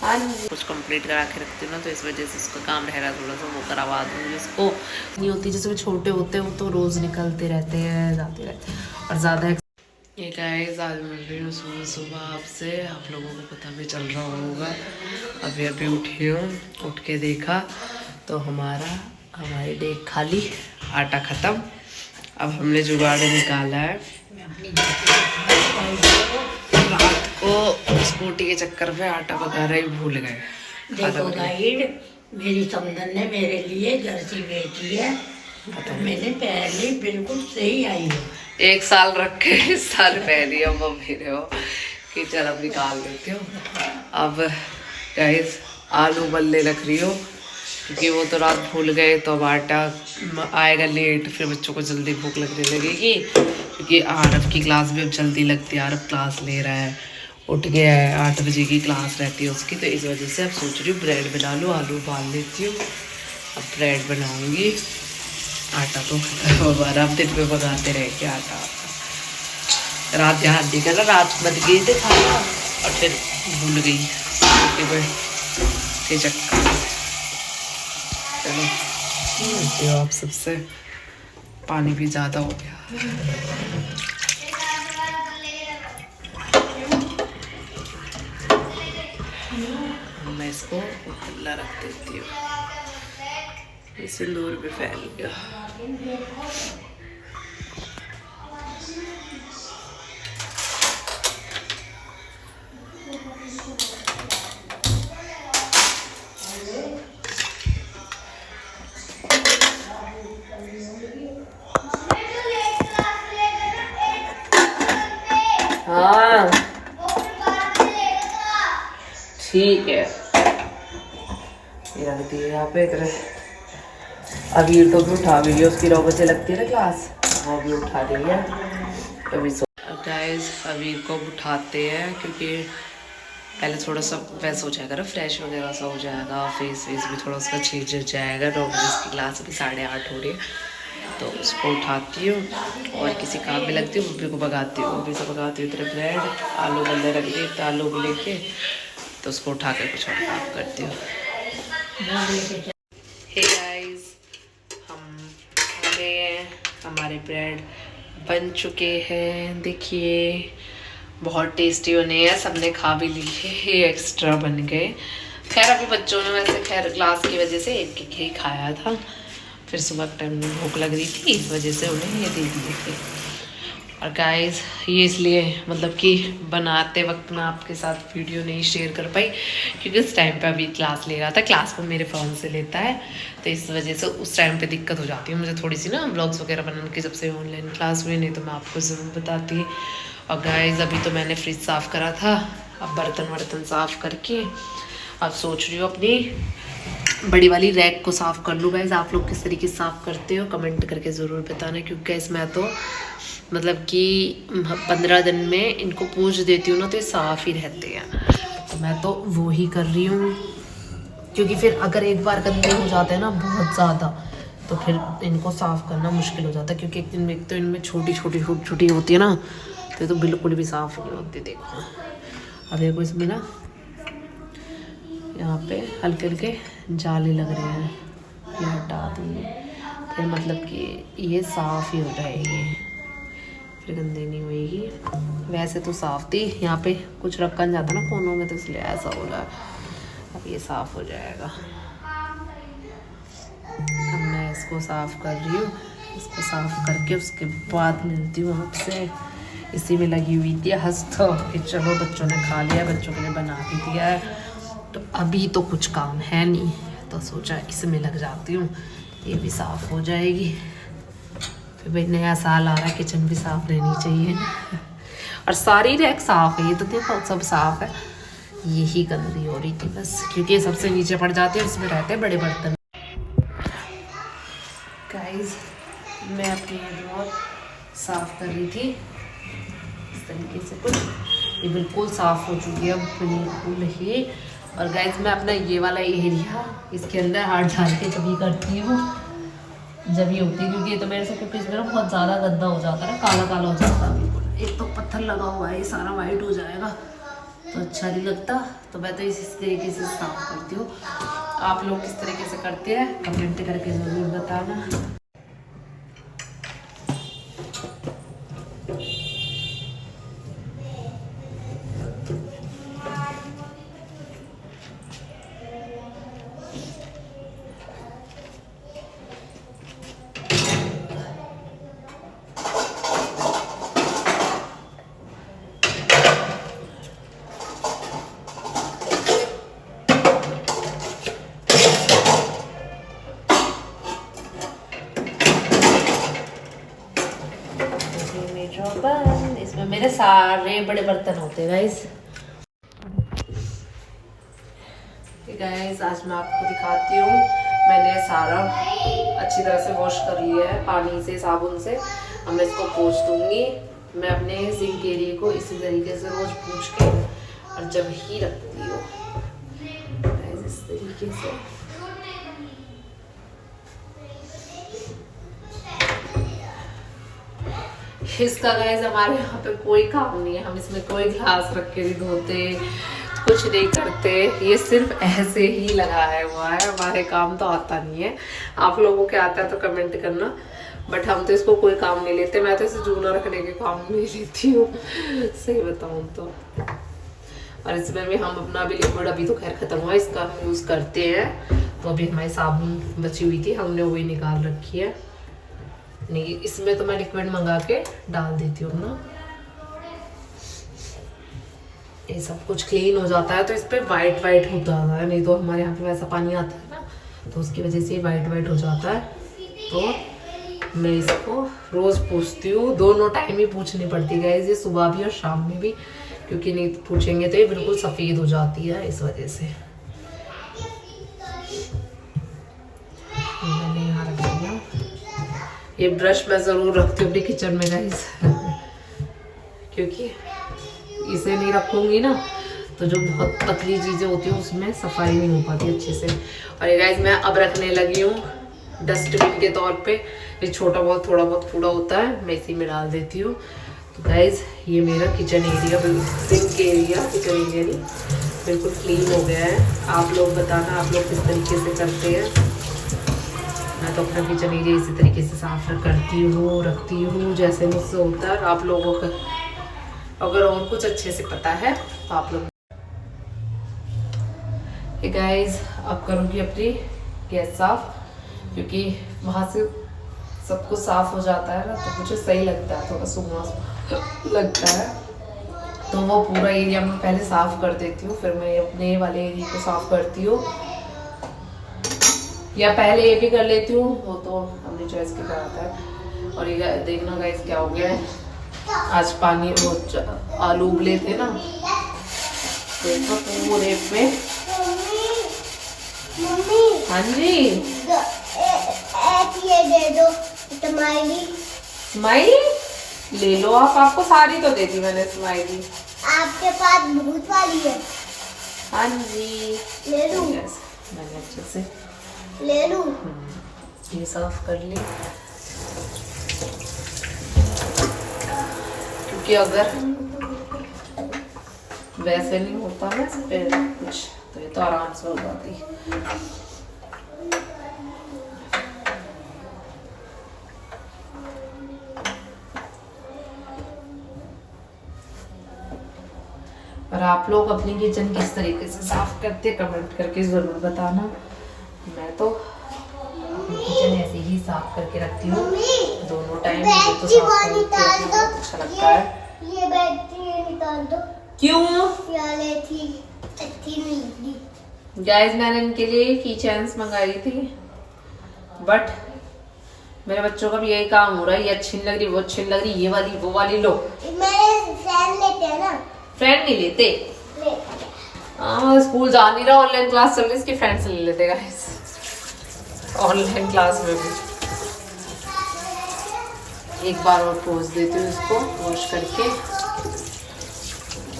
कुछ कंप्लीट करा के रखती हूँ ना, तो इस वजह से उसका काम रह रहा है थोड़ा सा, वो करवा दूँगी उसको। नहीं होती जैसे वो छोटे होते हैं वो तो रोज़ निकलते रहते हैं, जाते रहते हैं और ज़्यादा। ये गाइस आज मिल रही हूँ सुबह सुबह आपसे, आप लोगों को पता भी चल रहा होगा। अभी अभी उठी हूँ, उठ के देखा तो हमारी डेग खाली, आटा ख़त्म। अब हमने जुगाड़ निकाला है। रात को स्कूटी के चक्कर में आटा वगैरह ही भूल गए। देखो गाइड, मेरी समधन ने मेरे लिए जर्सी बेची है, तो मैंने पहले बिल्कुल सही आई है। 1 साल रख के इस साल पहनी अब मेरे हो कि चल अब निकाल देती हूँ। अब गाइस आलू उबलने रख रही हो, क्योंकि वो तो रात भूल गए, तो अब आटा आएगा लेट, फिर बच्चों को जल्दी भूख लगने लगेगी, क्योंकि आरव की क्लास भी अब जल्दी लगती है। आरव क्लास ले रहा है, उठ गया है, 8 बजे की क्लास रहती है उसकी, तो इस वजह से अब सोच रही हूँ ब्रेड बना लूँ, आलू उबाल लेती हूँ, अब ब्रेड बनाऊँगी। आटा तो हमारा अब दिन में बनाते रह के आटा। रात ध्यान नहीं करना, रात बन गई थे खाना और फिर भूल गई के चक्कर। चलो मिलती हो आप सबसे, पानी भी ज़्यादा हो गया। मैं इसको खुला रख देती हूँ, सिंदूर भी फैल गया। हाँ ठीक है, ये रख दिए यहाँ पे इधर। अवीर तो भी उठा भी रही है, उसकी 9 बजे लगती है ना क्लास, वो भी उठा रही है अभी। सो गाइस अवीर को उठाते हैं, क्योंकि पहले थोड़ा सा वैसा हो जाएगा ना, फ्रेश वगैरह सा हो जाएगा, फेस भी थोड़ा उसका चेंज हो जाएगा। 9 बजे उसकी क्लास अभी 8:30 हो रही है, तो उसको उठाती हूँ और किसी काम में लगती हूँ, मम्मी को भगाती हूँ, मम्मी से भगाती हूँ। इधर ब्रेड आलू बंदे रख दिए, तो आलू भी लेके तो उसको उठा कर कुछ और काम करती हूँ। हे गाइस, हम आ गए हैं, हमारे ब्रेड बन चुके हैं, देखिए बहुत टेस्टी बने हैं, सबने खा भी लिए, ये एक्स्ट्रा बन गए। खैर अभी बच्चों ने वैसे खैर क्लास की वजह से एक ही खाया था, फिर सुबह के टाइम में भूख लग रही थी, इस वजह से उन्हें ये दे दिए थे। और गाइस ये इसलिए मतलब कि बनाते वक्त मैं आपके साथ वीडियो नहीं शेयर कर पाई, क्योंकि उस टाइम पे अभी क्लास ले रहा था, क्लास में मेरे फ़ोन से लेता है, तो इस वजह से उस टाइम पे दिक्कत हो जाती है मुझे थोड़ी सी ना व्लॉग्स वगैरह बनाने की, जब से ऑनलाइन क्लास हुई, नहीं तो मैं आपको ज़रूर बताती। और गाइस अभी तो मैंने फ्रिज साफ़ करा था, अब बर्तन वर्तन साफ़ करके अब सोच रही हूँ अपनी बड़ी वाली रैक को साफ़ कर लूँ। गाइस आप लोग किस तरीके से साफ़ करते हो कमेंट करके ज़रूर बताना, क्योंकि गाइस मैं तो मतलब कि 15 दिन में इनको पूछ देती हूँ ना, तो ये साफ़ ही रहते हैं, तो मैं तो वो ही कर रही हूँ, क्योंकि फिर अगर एक बार गंदे हो जाते हैं ना बहुत ज़्यादा, तो फिर इनको साफ़ करना मुश्किल हो जाता है, क्योंकि एक तो इनमें छोटी छोटी होती है ना, तो ये तो बिल्कुल भी साफ़ नहीं होती। देखो अब देखो इसमें ना यहाँ पे हल्के हल्के जाले लग रहे हैं, ये हटा दिए, फिर मतलब कि ये साफ़ ही हो जाएगी, फिर गंदी नहीं होएगी। वैसे तो साफ़ थी, यहाँ पे कुछ रखा नहीं जाता ना कोनों में, तो इसलिए ऐसा हो रहा है, अब ये साफ़ हो जाएगा। अब मैं इसको साफ़ कर रही हूँ, इसको साफ़ करके उसके बाद मिलती हूँ आपसे। इसी में लगी हुई थी हंस, तो कि चलो बच्चों ने खा लिया, बच्चों के लिए बना भी दिया है, तो अभी तो कुछ काम है नहीं, तो सोचा इसमें लग जाती हूँ, ये भी साफ़ हो जाएगी। फिर भाई नया साल आ रहा है, किचन भी साफ़ रहनी चाहिए ना, और सारी रैक साफ़ है, ये तो देखो सब साफ़ है, यही गंदी हो रही थी बस, क्योंकि ये सबसे नीचे पड़ जाते हैं, इसमें रहते हैं बड़े बर्तन। गाइस मैं अपनी ड्रॉर साफ़ कर रही थी इस तरीके से, कुछ ये बिल्कुल साफ़ हो चुकी है अब बिल्कुल ही। और गाइस मैं अपना ये वाला एरिया इसके अंदर हाथ डाल के जब ये करती हूँ, जब ये होती है, क्योंकि ये तो मेरे से, क्योंकि इसमें ना बहुत ज़्यादा गंदा हो जाता है ना, काला काला हो जाता है बिल्कुल। एक तो पत्थर लगा हुआ है, ये सारा वाइट हो जाएगा, तो अच्छा नहीं लगता, तो मैं तो इसी तरीके से साफ करती हूँ। आप लोग किस तरीके से करते हैं कमेंट करके ज़रूर बताना। इसमें मेरे सारे बड़े बर्तन होते हैं गाइस। आज मैं आपको दिखाती हूँ, मैंने सारा अच्छी तरह से वॉश कर लिया है पानी से, साबुन से। अब मैं इसको पोंछ दूंगी। मैं अपने सिंक एरिया को इसी तरीके से रोज पोंछ के और जब ही रखती हूँ इस तरीके से। इसका गाइस हमारे यहाँ पे कोई काम नहीं है, हम इसमें कोई ग्लास रख के नहीं धोते, कुछ नहीं करते, ये सिर्फ ऐसे ही लगाया हुआ है। हमारे काम तो आता नहीं है, आप लोगों के आता है तो कमेंट करना, बट हम तो इसको कोई काम नहीं लेते। मैं तो इसे जूना रखने के काम नहीं लेती हूँ सही बताऊँ तो। और इसमें भी हम अपना भी लिक्विड अभी तो खैर खत्म हुआ, इसका हम यूज़ करते हैं। तो अभी हमारी साबुन बची हुई थी, हमने वही निकाल रखी है। नहीं, इसमें तो मैं लिक्विड मंगा के डाल देती हूँ ना, ये सब कुछ क्लीन हो जाता है। तो इस पर वाइट वाइट होता है, नहीं तो हमारे यहाँ पे वैसा पानी आता है ना, तो उसकी वजह से वाइट वाइट हो जाता है। तो मैं इसको रोज पूछती हूँ, दोनों टाइम ही पूछनी पड़ती है, ये सुबह भी और शाम में भी, क्योंकि नहीं पूछेंगे तो ये बिल्कुल सफ़ेद हो जाती है इस वजह से। मैंने यहाँ रख दिया, ये ब्रश मैं ज़रूर रखती हूँ अपने किचन में गाइस क्योंकि इसे नहीं रखूँगी ना तो जो बहुत पतली चीज़ें होती हैं उसमें सफाई नहीं हो पाती अच्छे से। और ये गाइस मैं अब रखने लगी हूँ डस्टबिन के तौर पे, ये छोटा बहुत थोड़ा बहुत कूड़ा होता है मैं इसी में डाल देती हूँ। तो गाइस ये मेरा kitchen area, sink area, kitchen area नहीं, बिल्कुल क्लीन हो गया है। आप लोग बताना आप लोग किस तरीके से करते हैं। मैं तो अपना किचन एरिया इसी तरीके से साफ करती हूँ, रखती हूँ जैसे मुझसे होता है। आप लोगों का अगर और कुछ अच्छे से पता है तो आप लोग। गाइस अब करूँगी अपनी गैस साफ, क्योंकि वहाँ से सब कुछ साफ हो जाता है ना, तो मुझे सही लगता है, थोड़ा सूखा लगता है। तो वो पूरा एरिया मैं पहले साफ कर देती हूँ, फिर मैं अपने वाले एरिया को साफ करती हूँ, या पहले ये भी कर लेती हूँ, वो तो अपनी चॉइस के कराता है। और ये देखना गाइस क्या हो गया है, आज पानी वो आलू उबले थे ना, तो इसको पूरे पे। हाँ जी ये दे दो स्माइली। स्माइली ले लो आप, आपको सारी तो दे दी मैंने स्माइली। आपके पास भूत वाली है? हाँ जी ले लूं? मैंने अच्छे से ले लूं? ये साफ कर ली, क्योंकि अगर वैसे नहीं होता ना फिर कुछ, तो ये तो आराम से हो जाती। और आप लोग अपनी किचन किस तरीके से साफ करते कमेंट करके ज़रूर बताना। मैं तो अपनी किचन ऐसे ही साफ करके रखती हूँ दोनों टाइम, मुझे तो साफ करके अच्छा लगता है। ये बैटरी निकाल दो। क्यों? ये थी अच्छी नहीं। गाइस मैंने इनके लिए की चैन्स मंगाई थी, बट मेरे बच्चों का भी यही काम हो रहा है, ये अच्छी नहीं लग रही, वो अच्छी नहीं लग रही, ये वाली वो वाली लो। मेरे फ्रेंड लेते हैं ना। फ्रेंड नहीं लेते? हाँ स्कूल जा नहीं रहा, ऑनलाइन क्लास चल रही है, इसकी फ्रेंड से ले लेते गाइस ऑनलाइन क्लास में भी। एक बार और पोंछ देती हूँ इसको वॉश करके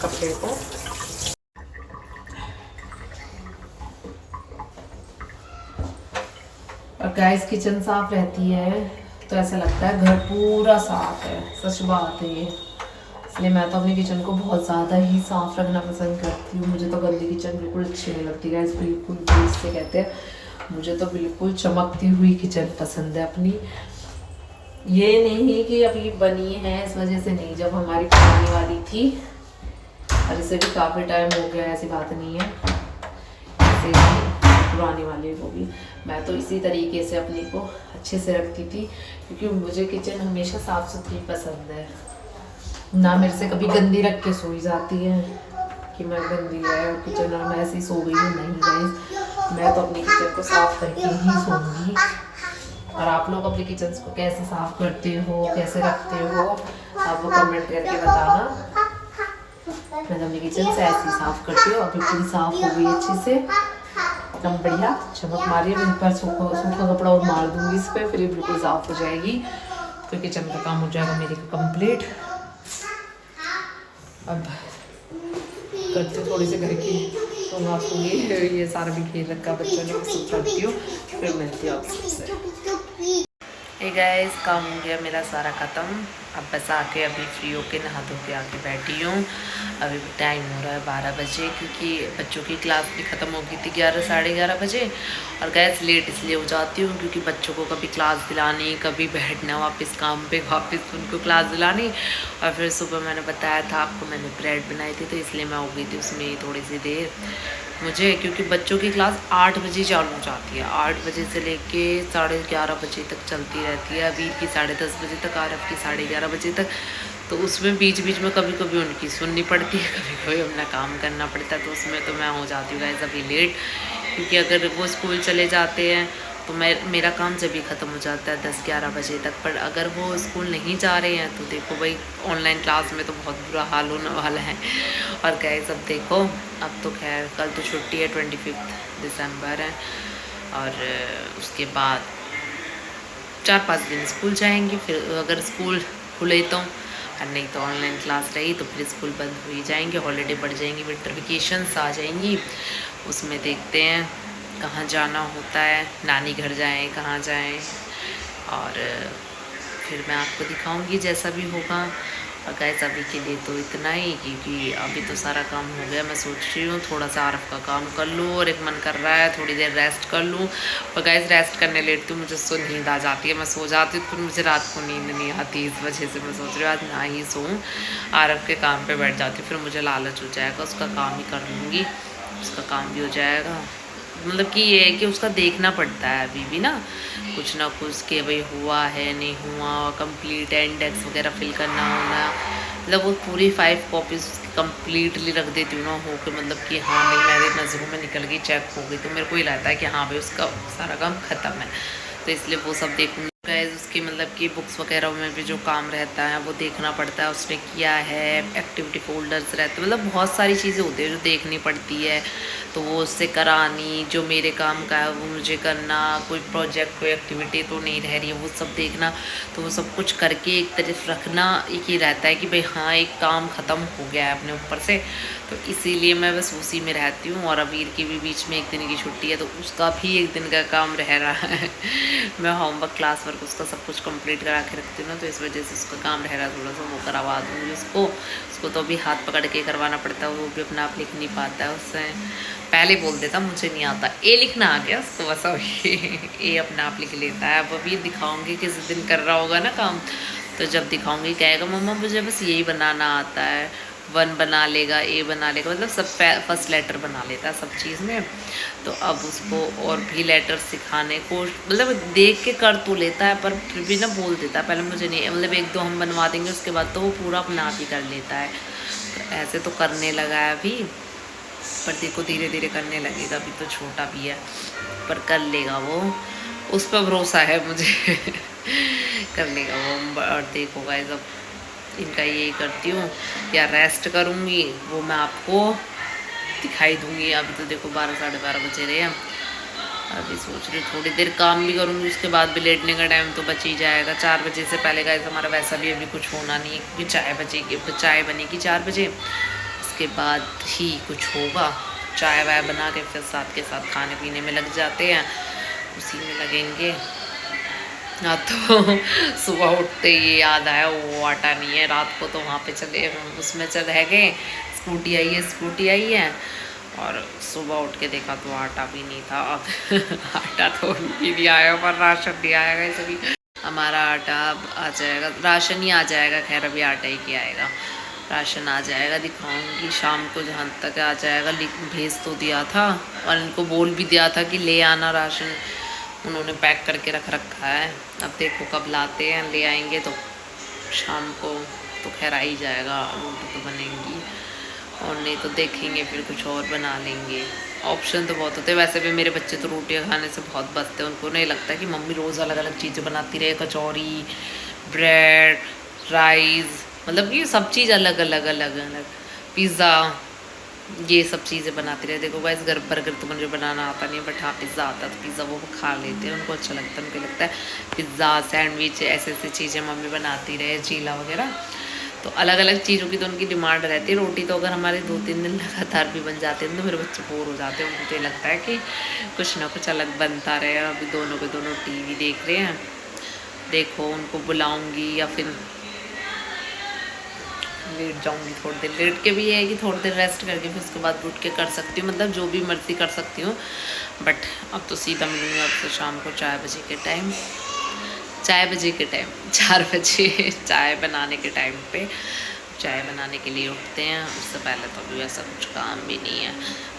कपड़े को। और गाइस किचन साफ रहती है तो ऐसा लगता है घर पूरा साफ है, सच बात है ये, इसलिए मैं तो अपने किचन को बहुत ज़्यादा ही साफ़ रखना पसंद करती हूँ। मुझे तो गंदी किचन बिल्कुल अच्छी नहीं लगती गाइस, बिल्कुल भी। इससे कहते हैं मुझे तो बिल्कुल चमकती हुई किचन पसंद है अपनी। ये नहीं कि अभी बनी है इस वजह से नहीं, जब हमारी पुरानी वाली थी, और इसे भी काफ़ी टाइम हो गया, ऐसी बात नहीं है, ऐसे पुरानी वाली को भी मैं तो इसी तरीके से अपनी को अच्छे से रखती थी, क्योंकि मुझे किचन हमेशा साफ़ सुथरी पसंद है। ना मेरे से कभी गंदी रख के सोई जाती है कि मैं गंदी है और किचन और मैं ऐसी सो गई हूँ, नहीं गाइस, मैं तो अपनी किचन को साफ़ करके ही सोऊंगी। और आप लोग अपने किचन को कैसे साफ़ करते हो, कैसे रखते हो, आप वो कमेंट करके बताना। मैं तो अपनी किचन से ऐसे साफ़ करती हूँ। अभी पूरी साफ़ हो गई अच्छे से, एकदम बढ़िया चमक मारी है। पर सूखा कपड़ा और मार दूंगी इस पर, फिर बिल्कुल साफ़ हो जाएगी। तो किचन का काम हो जाएगा मेरे को कंप्लीट। अब करती हूँ थोड़ी सी घर की, तो मैं आपको ये सारा भी खेल रखा बच्चों ने, सब करती हूँ, फिर मिलती हूँ आपसे। हे गाइस, काम हो गया मेरा सारा ख़त्म। अब बस आके अभी फ्री होके नहा धो के आके बैठी हूँ। अभी भी टाइम हो रहा है 12 बजे, क्योंकि बच्चों की क्लास भी ख़त्म हो गई थी 11 साढ़े 11 बजे। और गैस लेट इसलिए हो जाती हूँ क्योंकि बच्चों को कभी क्लास दिलानी, कभी बैठना वापस काम पे, वापस उनको क्लास दिलानी। और फिर सुबह मैंने बताया था आपको, मैंने ब्रेड बनाई थी, तो इसलिए मैं हो गई थी उसमें थोड़ी सी देर मुझे, क्योंकि बच्चों की क्लास 8 बजे चालू हो जाती है। 8 बजे से लेके 11:30 बजे तक चलती रहती है। अभी की 10:30 बजे तक, आरफ की 11:30 बजे तक। तो उसमें बीच बीच में कभी कभी उनकी सुननी पड़ती है, कभी कभी अपना काम करना पड़ता है। तो उसमें तो मैं हो जाती हूँ गाइस अभी लेट, क्योंकि अगर वो स्कूल चले जाते हैं तो मेरा काम जब भी ख़त्म हो जाता है 10-11 बजे तक। पर अगर वो स्कूल नहीं जा रहे हैं तो देखो भाई, ऑनलाइन क्लास में तो बहुत बुरा हाल होने वाला है। और गाइस अब देखो, अब तो खैर कल तो छुट्टी है, 25 दिसंबर है, और उसके बाद 4-5 दिन स्कूल जाएंगे। फिर अगर स्कूल खुले तो, और नहीं तो ऑनलाइन क्लास रही तो फिर स्कूल बंद हो ही जाएंगे, हॉलीडे पड़ जाएंगी, विंटर वेकेशंस आ जाएंगी। उसमें देखते हैं कहाँ जाना होता है, नानी घर जाएं, कहाँ जाएं, और फिर मैं आपको दिखाऊंगी जैसा भी होगा। और गाइस अभी के लिए तो इतना ही, क्योंकि अभी तो सारा काम हो गया। मैं सोच रही हूँ थोड़ा सा आरफ का काम कर लूँ, और एक मन कर रहा है थोड़ी देर रेस्ट कर लूँ। पर गाइस रेस्ट करने लेटती हूँ, मुझे सो नींद आ जाती है, मैं सो जाती हूँ, फिर मुझे रात को नींद नहीं आती। इस वजह से मैं सोच रही हूँ आज ना ही सोऊँ, आरफ के काम पर बैठ जाती हूँ। फिर मुझे लालच हो जाएगा, उसका काम ही कर लूँगी, उसका काम भी हो जाएगा। मतलब कि ये है कि उसका देखना पड़ता है अभी भी ना कुछ कि भाई हुआ है नहीं हुआ, कंप्लीट इंडेक्स वगैरह फिल करना होना। मतलब वो पूरी 5 कॉपीज़ उसकी कम्प्लीटली रख देती हूँ ना, हो के मतलब कि हाँ भाई मेरी नज़रों में निकल गई, चेक हो गई, तो मेरे को ही लगता है कि हाँ भाई उसका सारा काम ख़त्म है। तो इसलिए वो सब देखूँगी। उसकी मतलब कि बुक्स वगैरह में भी जो काम रहता है वो देखना पड़ता है, उसने किया है, एक्टिविटी फोल्डर्स रहते हैं, मतलब बहुत सारी चीज़ें होती है जो देखनी पड़ती है। तो वो उससे करानी, जो मेरे काम का है वो मुझे करना, कोई प्रोजेक्ट कोई एक्टिविटी तो नहीं रह रही है वो सब देखना। तो वो सब कुछ करके एक तरफ रखना, एक ही रहता है कि भाई हाँ एक काम ख़त्म हो गया है अपने ऊपर से। तो इसीलिए मैं बस उसी में रहती हूँ। और अबीर की भी बीच में एक दिन की छुट्टी है, तो उसका भी एक दिन का काम रह रहा है। मैं होमवर्क क्लास वर्क उसका सब कुछ कंप्लीट करा के रखती हूँ ना, तो इस वजह से उसका काम रह रहा है, थोड़ा सा वो करवा दूँगी उसको तो अभी हाथ पकड़ के करवाना पड़ता है, वो भी अपना आप लिख नहीं पाता है। उससे पहले बोल देता मुझे नहीं आता, ए लिखना आ गया उसको, बस ए अपना आप लिख लेता है। अब अभी दिखाऊँगी किसी दिन कर रहा होगा ना काम, तो जब दिखाऊँगी कहेगा मम्मा मुझे बस यही बनाना आता है। 1 बना लेगा, ए बना लेगा, मतलब सब फर्स्ट लेटर बना लेता है सब चीज़ में। तो अब उसको और भी लेटर सिखाने को, मतलब देख के कर तो लेता है पर फिर भी ना बोल देता है पहले मुझे नहीं, मतलब 1-2 हम बनवा देंगे उसके बाद तो वो पूरा अपना आप ही कर लेता है। तो ऐसे तो करने लगा है अभी, पर देखो धीरे धीरे करने लगेगा, अभी तो छोटा भी है पर कर लेगा वो, उस पर भरोसा है मुझे। कर लेगा वो। और देखो गाइस अब इनका यही करती हूँ, या रेस्ट करूँगी वो मैं आपको दिखाई दूँगी। अभी तो देखो 12-12:30 बजे रहे हैं, अभी सोच रही हूँ थोड़ी देर काम भी करूँगी, उसके बाद भी लेटने का टाइम तो बच ही जाएगा। 4 बजे से पहले गाइस हमारा वैसा भी अभी कुछ होना नहीं है, क्योंकि चाय बनेगी 4 बजे, उसके बाद ही कुछ होगा। चाय वाय बना के फिर साथ के साथ खाने पीने में लग जाते हैं, उसी में लगेंगे। हाँ तो सुबह उठते ही याद आया वो आटा नहीं है, रात को तो वहाँ पे चले उसमें रह गए, स्कूटी आई है और सुबह उठ के देखा तो आटा भी नहीं था। अब आटा तो भी नहीं आया पर राशन नहीं आएगा, इसलिए हमारा आटा अब आ जाएगा, राशन ही आ जाएगा। खैर अभी आटा ही क्या आएगा, राशन आ जाएगा, दिखाऊंगी शाम को जहाँ तक आ जाएगा। भेज तो दिया था और इनको बोल भी दिया था कि ले आना राशन, उन्होंने पैक करके रख रखा है। अब देखो कब लाते हैं, ले आएंगे तो शाम को तो खैर आ ही जाएगा, रोटी तो बनेंगी और नहीं तो देखेंगे फिर कुछ और बना लेंगे। ऑप्शन तो बहुत होते हैं, वैसे भी मेरे बच्चे तो रोटियां खाने से बहुत बचते हैं, उनको नहीं लगता कि मम्मी रोज़ अलग अलग चीज़ें बनाती रहे, कचौरी, ब्रेड, राइस, मतलब कि सब चीज़ अलग अलग अलग अलग, पिज़्ज़ा, ये सब चीज़ें बनाती रहे। देखो गाइस घर बर्गर तो मुझे बनाना आता नहीं, बट हाँ पिज़्ज़ा आता है तो पिज़्ज़ा वो खा लेते हैं, उनको अच्छा लगता है, उनको लगता है पिज़्ज़ा सैंडविच ऐसे ऐसी चीज़ें मम्मी बनाती रहे, चीला वगैरह। तो अलग अलग चीज़ों की तो उनकी डिमांड रहती है। रोटी तो अगर हमारे 2-3 दिन लगातार भी बन जाते हैं तो मेरे बच्चे बोर हो जाते हैं, उनको तो ये लगता है कि कुछ ना कुछ अलग बनता रहे। अभी दोनों के दोनों टीवी देख रहे हैं, देखो उनको बुलाऊंगी या फिर लेट जाऊंगी थोड़ी देर, लेट के भी ये है कि थोड़ी देर रेस्ट करके फिर उसके बाद उठ के कर सकती हूँ, मतलब जो भी मर्जी कर सकती हूँ। बट अब तो सीधा मिलूँगी आपसे शाम को 4 बजे के टाइम, 4 बजे चाय बनाने के टाइम पे। चाय बनाने के लिए उठते हैं, उससे पहले तो अभी ऐसा कुछ काम भी नहीं है।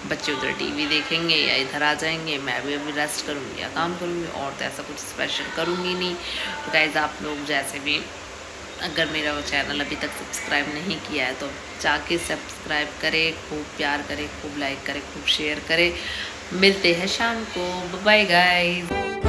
बच्चे उधर टीवी देखेंगे या इधर आ जाएंगे, मैं भी अभी रेस्ट करूँगी या काम करूँगी, और तो ऐसा कुछ स्पेशल करूँगी नहीं। तो गाइस आप लोग जैसे भी अगर मेरा वो चैनल अभी तक सब्सक्राइब नहीं किया है तो जाके सब्सक्राइब करें, खूब प्यार करें, खूब लाइक करें, खूब शेयर करें। मिलते हैं शाम को, बाय गाइस।